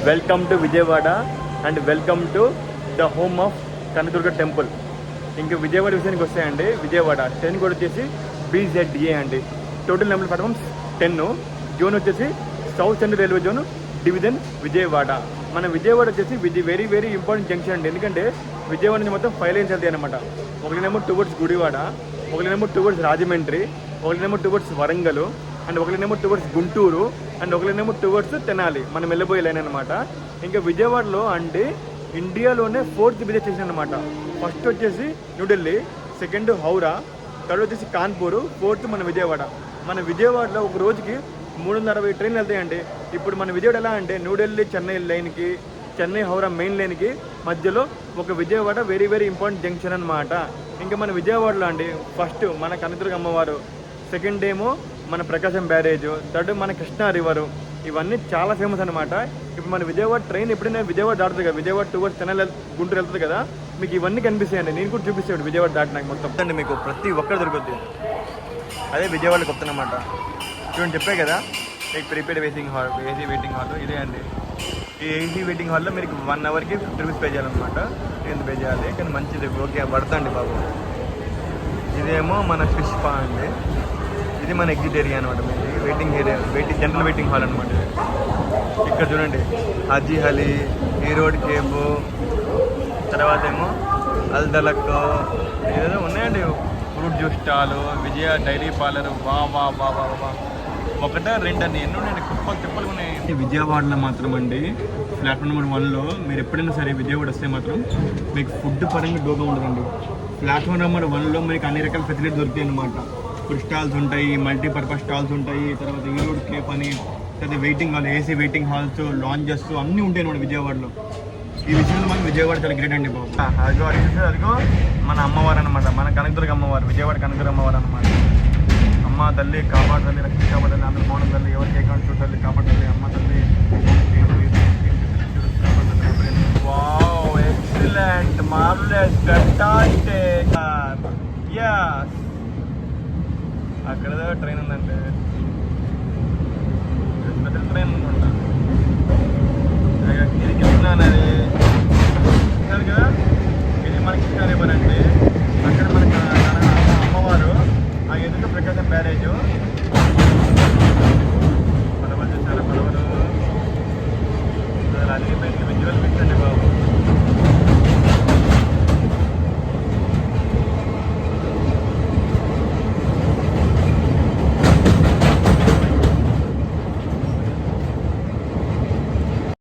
Welcome to Vijayawada and welcome to the home of Kanakadurga temple. ఇంకా విజయవాడ విషయానికి వస్తాయండి. విజయవాడ 10 కూడా వచ్చేసి BZDA అండి. Total number platforms 10. జోన్ వచ్చేసి south central railway zone division Vijayawada. మన విజయవాడ వచ్చేసి వెరీ వెరీ ఇంపార్టెంట్ జంక్షన్ అండి. ఎందుకంటే విజయవాడ నుంచి మొత్తం 5 లైన్స్ వెళ్తాయి అనమాట. ఒకరినేమో టువర్డ్స్ గుడివాడ, ఒకరినేమో టువర్డ్స్ రాజమండ్రి, ఒకరినేమో టువర్డ్స్ వరంగల్, అండ్ ఒకరినేమో టువర్డ్స్ గుంటూరు, అండ్ ఒకరినేమో టువర్డ్స్ తెనాలి. మనం వెళ్ళబోయే లైన్ అనమాట. ఇంకా విజయవాడలో అంటే ఇండియాలోనే 4th బిగ్గెస్ట్ స్టేషన్ అనమాట. ఫస్ట్ వచ్చేసి న్యూఢిల్లీ, సెకండ్ హౌరా, థర్డ్ వచ్చేసి కాన్పూర్, 4th మన విజయవాడ. మన విజయవాడలో ఒక రోజుకి 360 ట్రైన్లు వెళ్తాయండి. ఇప్పుడు మన విజయవాడ ఎలా అంటే న్యూఢిల్లీ చెన్నై లైన్కి, చెన్నై హౌరా మెయిన్ లైన్కి మధ్యలో ఒక Vijayawada very very important junction అనమాట. ఇంకా మన విజయవాడలో అండి ఫస్ట్ మన కనకదుర్గ అమ్మవారు, సెకండ్ ఏమో మన ప్రకాశం బ్యారేజ్, థర్డ్ మన కృష్ణా రివరు. ఇవన్నీ చాలా ఫేమస్ అనమాట. ఇప్పుడు మన విజయవాడ ట్రైన్ ఎప్పుడైనా విజయవాడ దాటుతుంది కదా, విజయవాడ టువర్డ్స్ తెనాలి గుంటూరు వెళ్తుంది కదా, మీకు ఇవన్నీ కనిపిస్తాయండి. నేను కూడా చూపిస్తాను విజయవాడ దాటినాక మొత్తం అండి. మీకు ప్రతి ఒక్కరు దొరుకుద్ది. అదే విజయవాడకి వస్తుందన్నమాట. చూడండి చెప్పే కదా, మీకు prepaid waiting hall, AC waiting hall ఇదే అండి. ఈ ఏసీ వెయిటింగ్ హాల్లో మీరు 1 అవర్కి 50 రూపీస్ పే చేయాలన్నమాట. ఎంత పే చేయాలి కానీ మంచిది, ఓకే పడతండి బాబు. ఇదేమో మన ఫిష్ పా అండి. ఇది మన ఎగ్జిట్ ఏరియా అనమాట. మీరు waiting area, general waiting hall అనమాట. ఇక్కడ చూడండి హాజీ అలీ, ఈ రోడ్ కేబు, తర్వాత ఏమో అల్దలక్, ఏదో ఉన్నాయండి. ఫ్రూట్ జ్యూస్ స్టాలు, విజయ డైరీ పార్లర్. వా వా వా వా వా ఒకటే రెండండి, ఎన్ని ఉన్నాయండి, కుప్పలు తిప్పలు ఉన్నాయి. విజయవాడలో మాత్రం అండి ప్లాట్ఫామ్ నెంబర్ 1లో మీరు ఎప్పుడైనా సరే విజయవాడ వస్తే మాత్రం మీకు ఫుడ్ పరంగా డోగా ఉండదండి. ప్లాట్ఫామ్ నెంబర్ 1లో మీకు అన్ని రకాల ఫెసిలిటీ దొరుకుతాయి అన్నమాట. ఫుడ్ స్టాల్స్ ఉంటాయి, మల్టీపర్పస్ స్టాల్స్ ఉంటాయి, తర్వాత ఈ రోడ్ కేప్ అని, తర్వాత waiting hall, AC waiting halls, lounges అన్నీ ఉంటాయి అన్నమాట విజయవాడలో. ఈ విషయంలో మనకి విజయవాడ చాలా గ్రేట్ అండి బాబు. అదిగో మన అమ్మవారు అనమాట, మన కనకదుర్గ అమ్మవారు, విజయవాడ కనకదుర్గ అమ్మవారు అనమాట. అమ్మ తల్లి కాపాడు తల్లి, రక్షణ కాపాడు తల్లి, అందరూ మౌనం తల్లి, ఎవరికి అకౌంట్ చూడ తల్లి కాపాడు తల్లి, అమ్మ తల్లి. Wow, excellent, marvellous, fantastic. yes, అక్కడ ట్రైన్ ఉందండి, స్పెషల్ ట్రైన్ అనుకుంటా. ఇది అది చూసారు కదా, ఇది మనకి కృష్ణారివరండి. అక్కడ మనకి అమ్మవారు, ఆ ఎదుట ప్రకాశం బ్యారేజ్. పడవలు చూసారా, పడవలు అన్ని పెట్టి విజువల్ పిక్స్ అండి బాబు.